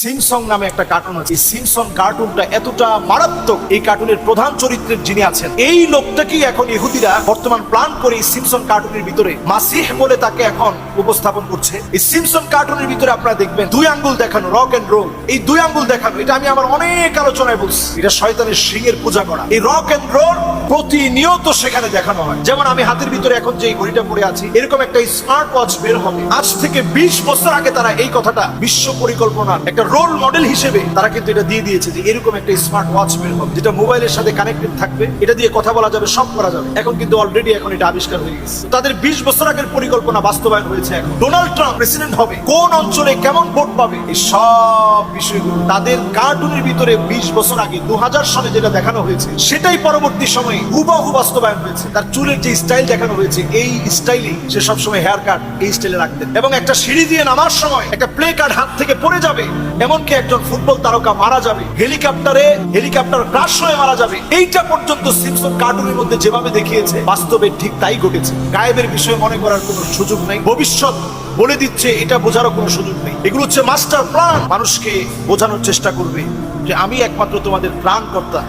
সিমসং নামে একটা কার্টুন আছে। সিমসং কার্টুনটা এতটা মারাত্মক, এই কার্টুনের প্রধান চরিত্রের যিনি আছেন এই লোকটাকেই এখন ইহুদিরা বর্তমান প্ল্যান করে এই সিমসং কার্টুনের ভিতরে মাসিহ বলে তাকে এখন উপস্থাপন করছে। এই সিমসং কার্টুনের ভিতরে আপনারা দেখবেন 2 আঙ্গুল দেখানো, রক এন্ড রোল। এই 2 আঙ্গুল দেখানো, এটা আমি আমার অনেক আলোচনায় বলছি, এটা শয়তানের সিংহের পূজা করা। এই রক এন্ড রোল প্রতিনিয়ত সেখানে দেখানো হয়। যেমন আমি হাতের ভিতরে এখন যে ঘড়িটা পরে আছি, এরকম একটা স্মার্ট ওয়াচ বের হবে। আজ থেকে 20 বছর আগে তারা এই কথাটা বিশ্ব পরিকল্পনার একটা রোল মডেল হিসেবে তারা কিন্তু এটা দিয়ে দিয়েছে যে এরকম একটা স্মার্ট ওয়াচ বের হবে, যেটা মোবাইলের সাথে কানেক্টেড থাকবে, এটা দিয়ে কথা বলা যাবে, সব করা যাবে। এখন কিন্তু অলরেডি এখন এটা আবিষ্কার হয়ে গেছে। তাদের 20 বছর আগের পরিকল্পনা বাস্তবায়ন হয়েছে। এখন ডোনাল্ড ট্রাম্প প্রেসিডেন্ট হবে, কোন অঞ্চলে কেমন ভোট পাবে, এই সব বিষয়গুলো তাদের কার্টুনের ভিতরে 20 বছর আগে 2000 সালে যেটা দেখানো হয়েছে সেটাই পরবর্তী সময়ে হুবহু বাস্তবায়ন হয়েছে। তার চুলের যে স্টাইল দেখানো হয়েছে, এই স্টাইলে সে সবসময় হেয়ার কাট এই স্টাইলে রাখতেন। এবং একটা সিঁড়ি দিয়ে নামার সময় একটা প্লে কার্ড হাত থেকে পড়ে যাবে, এমনকি একজন ফুটবল তারকা মারা যাবে, হেলিকপ্টার ক্রাশ হয়ে মারা যাবে। এইটা পর্যন্ত সিমসন কার্টুনের মধ্যে যেভাবে দেখিয়েছে, বাস্তবে ঠিক তাই ঘটেছে। গায়েবের বিষয়ে মনে করার কোনো সুযোগ নেই, ভবিষ্যৎ বলে দিচ্ছে এটা বোঝারও কোনো সুযোগ নেই। এগুলো হচ্ছে মাস্টার প্ল্যান। মানুষকে বোঝানোর চেষ্টা করবে যে আমি একমাত্র তোমাদের ত্রাণকর্তা,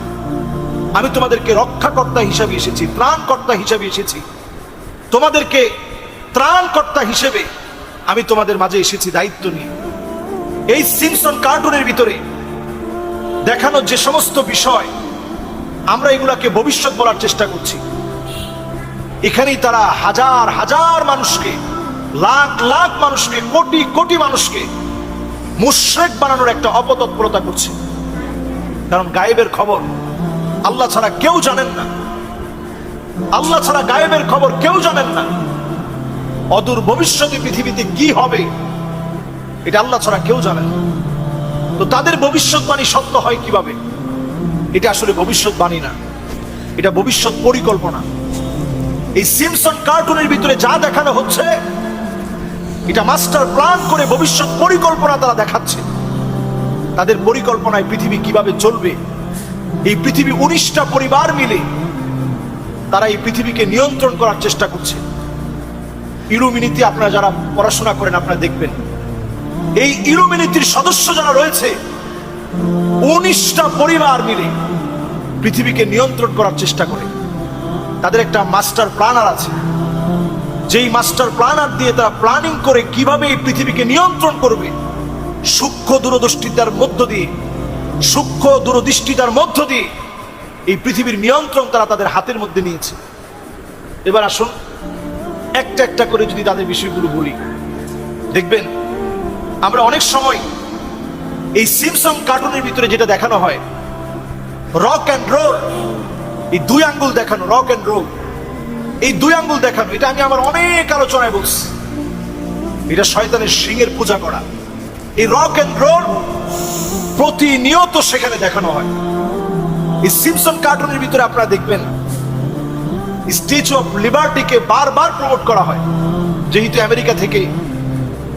আমি তোমাদেরকে রক্ষাকর্তা হিসাবে এসেছি, ত্রাণকর্তা হিসাবে এসেছি, তোমাদেরকে ত্রাণকর্তা হিসেবে আমি তোমাদের মাঝে এসেছি দায়িত্ব নিয়ে। এই সিমসন কার্টুনের ভিতরে দেখানো যে সমস্ত বিষয়, আমরা এগুলাকে ভবিষ্যৎ বলার চেষ্টা করছি। এখানেই তারা হাজার হাজার মানুষকে, লাখ লাখ মানুষকে, কোটি কোটি মানুষকে মুশরিক বানানোর একটা অপতৎপরতা করছে। কারণ গায়েবের খবর আল্লাহ ছাড়া কেউ জানেন না, আল্লাহ ছাড়া গায়েবের খবর কেউ জানেন না। অদূর ভবিষ্যতে পৃথিবীতে কি হবে এটা আল্লাহ ছাড়া কেউ জানেন না। তো তাদের ভবিষ্যৎবাণী সত্য হয় কিভাবে? এটা আসলে ভবিষ্যৎবাণী না, এটা ভবিষ্যৎ পরিকল্পনা। এই সিমসন কার্টুনের ভিতরে যা দেখানো হচ্ছে, এটা মাস্টার প্ল্যান করে ভবিষ্যৎ পরিকল্পনা তারা দেখাচ্ছে। তাদের পরিকল্পনায় পৃথিবী কিভাবে চলবে, এই পৃথিবী 19টা পরিবার মিলে তারা এই পৃথিবীকে নিয়ন্ত্রণ করার চেষ্টা করছে। ইলুমিনিটি আপনারা যারা পড়াশোনা করেন আপনারা দেখবেন, এই ইলুমিনিটির সদস্য যারা রয়েছে 19টা পরিবার মিলে পৃথিবীকে নিয়ন্ত্রণ করার চেষ্টা করে। তাদের একটা মাস্টার প্ল্যানার আছে, যেই মাস্টার প্ল্যানার দিয়ে তারা প্ল্যানিং করে কিভাবে এই পৃথিবীকে নিয়ন্ত্রণ করবে। সূক্ষ্ম দূরদৃষ্টিতার মধ্য দিয়ে এই পৃথিবীর নিয়ন্ত্রণ তারা তাদের হাতের মধ্যে নিয়েছে। এবার আসুন একটা একটা করে যদি তাদের বিষয়গুলো বলি, দেখবেন আমরা অনেক সময় এই সিমসন কার্টুনের ভিতরে যেটা দেখানো হয়, রক অ্যান্ড রোল, এই 2 আঙ্গুল দেখানো, রক অ্যান্ড রোল, এই 2 আঙ্গুল দেখানো, এটা আমি আমার অনেক আলোচনায় বলছি, এটা শয়তানের সিংহের পূজা করা। এই রক অ্যান্ড রোল প্রতিনিয়ত সেখানে দেখানো হয়। এই সিমসন কার্টুনের ভিতরে আপনারা দেখবেন স্ট্যাচু অফ লিবার্টিকে বারবার প্রমোট করা হয়, যেহেতু আমেরিকা থেকে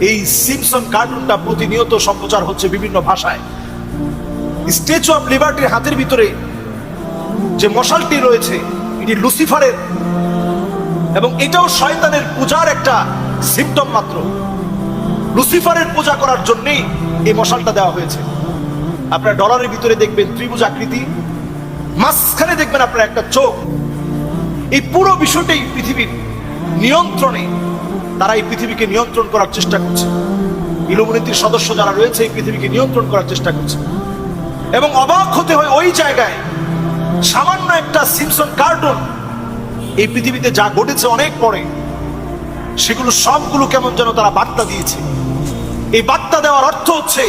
এই সিমসন কার্টুনটা প্রতিনিয়ত সম্প্রচার হচ্ছে বিভিন্ন ভাষায়। স্ট্যাচু অফ লিবার্টির হাতের ভিতরে যে মশালটি রয়েছে, এটি লুসিফারের, এবং এটাও শয়তানের পূজার একটা সিম্পটম মাত্র। লুসিফারের পূজা করার জন্যই এই মশালটা দেওয়া হয়েছে। আপনারা ডলারের ভিতরে দেখবেন ত্রিভুজ আকৃতি, মাঝখানে দেখবেন আপনারা একটা চোখ। এই পুরো বিষয়টাই পৃথিবীর নিয়ন্ত্রণে, তারা এই পৃথিবীকে নিয়ন্ত্রণ করার চেষ্টা করছে। ইলুমিনিটির সদস্য যারা রয়েছে এই পৃথিবীকে নিয়ন্ত্রণ করার চেষ্টা করছে। এবং অবাক হতে হয়, ওই জায়গায় সামান্য একটা সিমসন কার্টুন এই পৃথিবীতে যা ঘটেছে অনেক পরে, সেগুলো সবগুলো কেমন যেন তারা বার্তা দিয়েছে। এই বার্তা দেওয়ার অর্থ হচ্ছে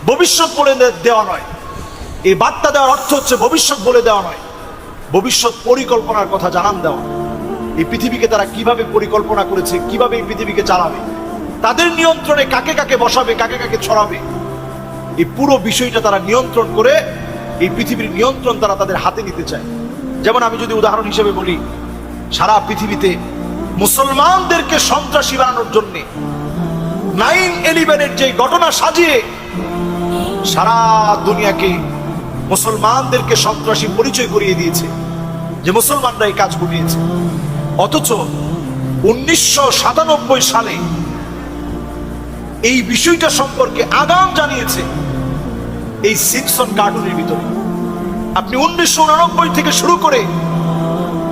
ভবিষ্যৎ বলে দেওয়া নয়, এই বার্তা দেওয়ার অর্থ হচ্ছে ভবিষ্যৎ বলে দেওয়া নয়, ভবিষ্যৎ পরিকল্পনার কথা জানান দেওয়া। এই পৃথিবীকে তারা কিভাবে পরিকল্পনা করেছে, কিভাবে এই পৃথিবীকে চালাবে, তাদের নিয়ন্ত্রণে কাকে কাকে বসাবে, কাকে কাকে ছড়াবে, এই পুরো বিষয়টা তারা নিয়ন্ত্রণ করে এই পৃথিবীর নিয়ন্ত্রণ তারা তাদের হাতে নিতে চায়। যেমন আমি যদি উদাহরণ হিসেবে বলি, সারা পৃথিবীতে মুসলমানদেরকে সন্ত্রাসী বানানোর জন্য 9/11-এর যে ঘটনা সাজিয়ে সারা দুনিয়াকে মুসলমানদেরকে সন্ত্রাসী পরিচয় করিয়ে দিয়েছে, যে মুসলমানরা এই কাজ ঘটিয়েছে। অথচ 1997 সালে এই বিষয়টা সম্পর্কে আগাম জানিয়েছে এই সিম্পসন কার্টুনের ভিতরে। আপনি 1989 থেকে শুরু করে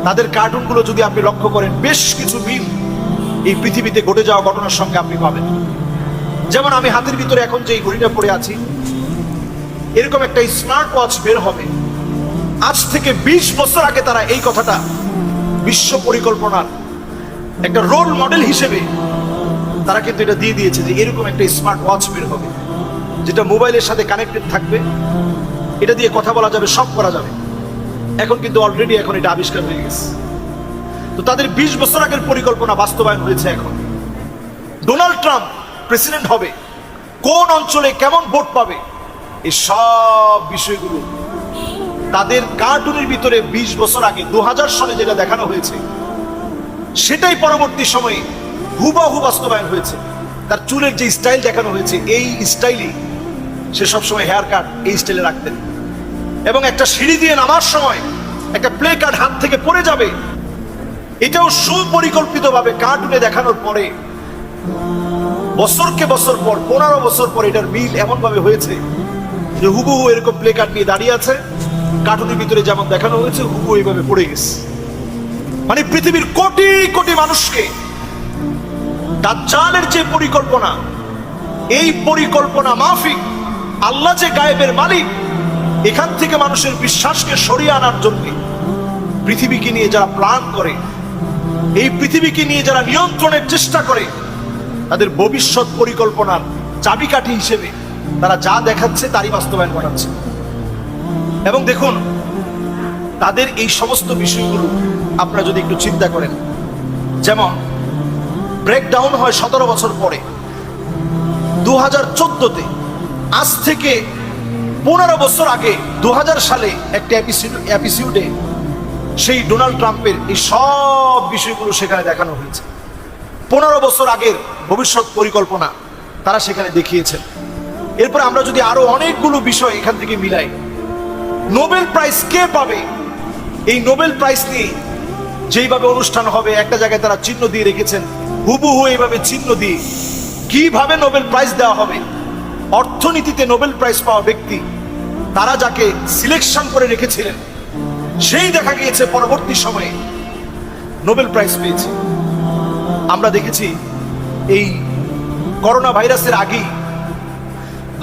তাদের কার্টুনগুলো যদি আপনি লক্ষ্য করেন, বেশ কিছু মিল এই পৃথিবীতে ঘটে যাওয়া ঘটনার সঙ্গে আপনি পাবেন। যেমন আমি হাতের ভিতরে এখন যে ঘড়িটা পরে আছি, এরকম একটা স্মার্ট ওয়াচ বের হবে। আজ থেকে 20 বছর আগে তারা এই কথাটা বিশ্ব পরিকল্পনার একটা রোল মডেল হিসেবে তারা কিন্তু এটা দিয়ে দিয়েছে যে এরকম একটা স্মার্ট ওয়াচ বের হবে, যেটা মোবাইলের সাথে কানেক্টেড থাকবে, এটা দিয়ে কথা বলা যাবে, সব করা যাবে। এখন কিন্তু অলরেডি এখন এটা আবিষ্কার হয়ে গেছে। তো তাদের 20 বছর আগের পরিকল্পনা বাস্তবায়ন হয়েছে। এখন ডোনাল্ড ট্রাম্প প্রেসিডেন্ট হবে, কোন অঞ্চলে কেমন ভোট পাবে, এই সব বিষয়গুলো তাদের কার্টুনের ভিতরে 20 বছর আগে 2000 সালে যেটা দেখানো হয়েছে, সেটাই পরবর্তী সময়ে হুবহু বাস্তবায়ন হয়েছে। তার চুলের যে স্টাইল দেখানো হয়েছে, এই স্টাইলই সে সবসময় হেয়ার কাট এই স্টাইলে রাখতেন। এবং একটা সিঁড়ি দিয়ে নামার সময় একটা প্লে কার্ড হাত থেকে পড়ে যাবে, এটাও সুপরিকল্পিতভাবে কার্টুনে দেখানোর পরে বছরকে বছর পর 15 বছর পর এটার মিল এমন ভাবে হয়েছে যে হুবহু এরকম প্লে কার্ড নিয়ে দাঁড়িয়ে আছে, কার্টুনের ভিতরে যেমন দেখানো হয়েছে হুবহু এইভাবে পড়ে গেছে। মানে পৃথিবীর কোটি কোটি মানুষকে দাজ্জালের যে পরিকল্পনা, এই পরিকল্পনা মাফিক আল্লাহ যে গায়েবের মালিক, এখান থেকে মানুষের বিশ্বাসকে সরিয়ে আনার জন্য পৃথিবীকে নিয়ে যারা প্ল্যান করে, এই পৃথিবীকে নিয়ে যারা নিয়ন্ত্রণের চেষ্টা করে, তাদের ভবিষ্যৎ পরিকল্পনার চাবিকাঠি হিসেবে তারা যা দেখাচ্ছে তারই বাস্তবায়ন করাচ্ছে। এবং দেখুন, তাদের এই সমস্ত বিষয়গুলো আপনারা যদি একটু চিন্তা করেন, যেমন ব্রেকডাউন হয় 17 বছর পরে 2014-তে, আজ থেকে 15 বছর আগে 2000 সালে একটা এপিসোডে সেই ডোনাল্ড ট্রাম্পের এই সব বিষয়গুলো সেখানে দেখানো হয়েছে। 15 বছর আগের ভবিষ্যৎ পরিকল্পনা তারা সেখানে দেখিয়েছেন। এরপর আমরা যদি আরো অনেকগুলো বিষয় এখান থেকে মিলাই, নোবেল প্রাইজ কে পাবে, এই নোবেল প্রাইজ নিয়ে যেইভাবে অনুষ্ঠান হবে, একটা জায়গায় তারা চিহ্ন দিয়ে রেখেছেন, হুবহু এইভাবে চিহ্ন দিয়ে কিভাবে নোবেল প্রাইজ দেওয়া হবে। অর্থনীতিতে নোবেল প্রাইজ পাওয়া ব্যক্তি, তারা যাকে সিলেকশন করে রেখেছিলেন, সেই দেখা গিয়েছে পরবর্তী সময়ে নোবেল প্রাইজ পেয়েছে। আমরা দেখেছি এই করোনা ভাইরাসের আগেই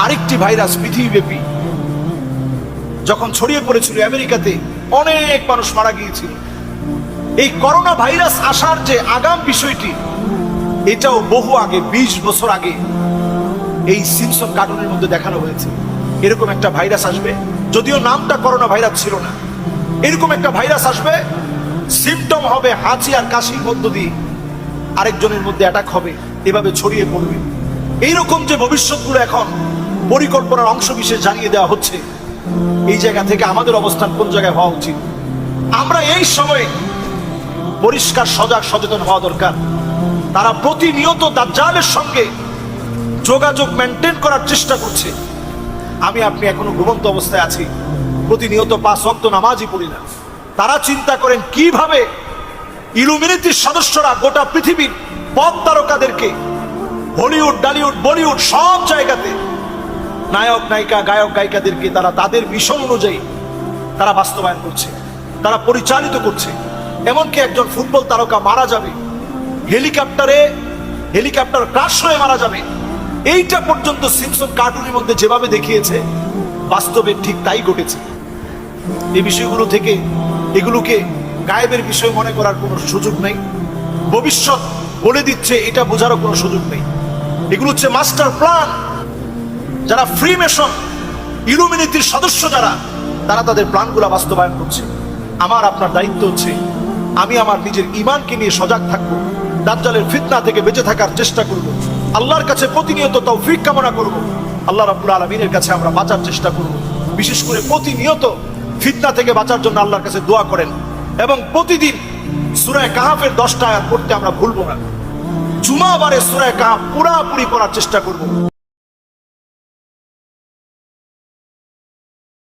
আরেকটি ভাইরাস পৃথিবীব্যাপী যখন ছড়িয়ে পড়েছিল আমেরিকাতে, অনেক মানুষ মারা গিয়েছিল। এই করোনা ভাইরাস আসার যে আগাম বিষয়টি, এটাও বহু আগে 20 বছর আগে এই সিম্পসন কার্টুনের মধ্যে দেখানো হয়েছে। এরকম একটা ভাইরাস আসবে, যদিও নামটা করোনা ভাইরাস ছিল না, এরকম একটা ভাইরাস আসবে, সিমটম হবে হাঁচি আর কাশির মধ্য দিয়ে আরেকজনের মধ্যে অ্যাটাক হবে, এভাবে ছড়িয়ে পড়বে। এইরকম যে ভবিষ্যৎগুলো এখন পরিকল্পনার অংশ বিশেষ জানিয়ে দেওয়া হচ্ছে, এই জায়গা থেকে আমাদের অবস্থান কোন জায়গায় হওয়া উচিত, আমরা এই সময়ে পরিষ্কার সজাগ সচেতন হওয়া দরকার। তারা প্রতিনিয়ত দাজ্জালের সঙ্গে যোগাযোগ মেনটেন করার চেষ্টা করছে। আমি আপনি এখনো ঘুমন্ত অবস্থায় আছি, প্রতিনিয়ত 5 ওয়াক্ত নামাজই পড়ি না। তারা চিন্তা করেন কিভাবে ইলুমিনেটির সদস্যরা গোটা পৃথিবীর পপ তারকাদেরকে, হলিউড, ডালিউড, বলিউড সব জায়গাতে নায়ক নায়িকা, গায়ক গায়িকাদেরকে তারা তাদের মিশন অনুযায়ী তারা বাস্তবায়ন করছে, তারা পরিচালিত করছে। এমনকি একজন ফুটবল তারকা মারা যাবে, হেলিকপ্টার ক্রাশ হয়ে মারা যাবে, এইটা পর্যন্ত সিম্পসন কার্টুনের মধ্যে যেভাবে দেখিয়েছে, বাস্তবে ঠিক তাই ঘটেছে। এই বিষয়গুলো থেকে এগুলোকে গায়েবের বিষয় মনে করার কোনো সুযোগ নেই। ভবিষ্যৎ বলে দিচ্ছে এটা বোঝারও কোনো সুযোগ নেই। এগুলো হচ্ছে মাস্টার প্ল্যান। যারা ফ্রিমেশন, ইলুমিনেটির সদস্য যারা, তারা তাদের প্ল্যানগুলো বাস্তবায়ন করছে। আমার আপনার দায়িত্ব হচ্ছে আমি আমার নিজের ঈমানকে নিয়ে সজাগ থাকবো, দাজ্জালের ফিতনা থেকে বেঁচে থাকার চেষ্টা করব, আল্লাহর কাছে প্রতিনিয়ত তৌফিক কামনা করব, আল্লাহ রাব্বুল আলামিনের কাছে আমরা বাঁচার চেষ্টা করব। বিশেষ করে প্রতিনিয়ত ফিতনা থেকে বাঁচার জন্য আল্লাহর কাছে দোয়া করেন, এবং প্রতিদিন সূরা কাহাফের 10টা আয়াত পড়তে আমরা ভুলবো না। জুমাবারে সূরা কাহাফ পুরাপুরি পড়ার চেষ্টা করব।